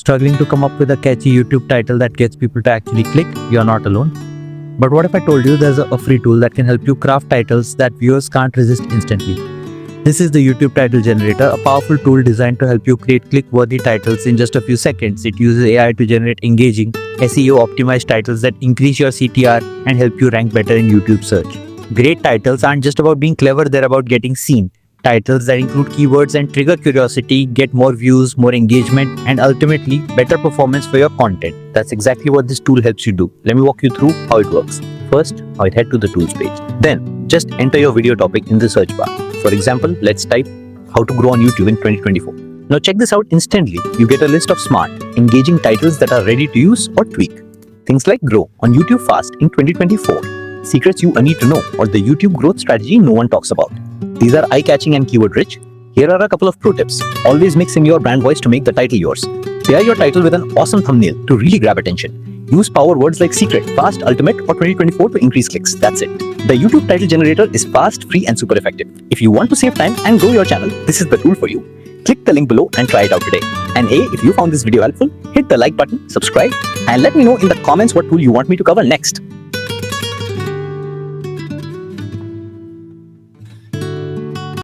Struggling to come up with a catchy YouTube title that gets people to actually click? You're not alone. But what if I told you there's a free tool that can help you craft titles that viewers can't resist instantly? This is the YouTube title generator, a powerful tool designed to help you create click-worthy titles in just a few seconds. It uses AI to generate engaging, SEO-optimized titles that increase your CTR and help you rank better in YouTube search. Great titles aren't just about being clever, they're about getting seen. Titles that include keywords and trigger curiosity get more views, more engagement, and ultimately better performance for your content. That's exactly what this tool helps you do. Let me walk you through how it works. First, I'll head to the tools page. Then, just enter your video topic in the search bar. For example, let's type how to grow on YouTube in 2024. Now check this out instantly. You get a list of smart, engaging titles that are ready to use or tweak. Things like grow on YouTube fast in 2024, secrets you need to know, or the YouTube growth strategy no one talks about. These are eye-catching and keyword-rich. Here are a couple of pro tips. Always mix in your brand voice to make the title yours. Pair your title with an awesome thumbnail to really grab attention. Use power words like secret, fast, ultimate, or 2024 to increase clicks. That's it. The YouTube title generator is fast, free, and super effective. If you want to save time and grow your channel, this is the tool for you. Click the link below and try it out today. And hey, if you found this video helpful, hit the like button, subscribe, and let me know in the comments what tool you want me to cover next.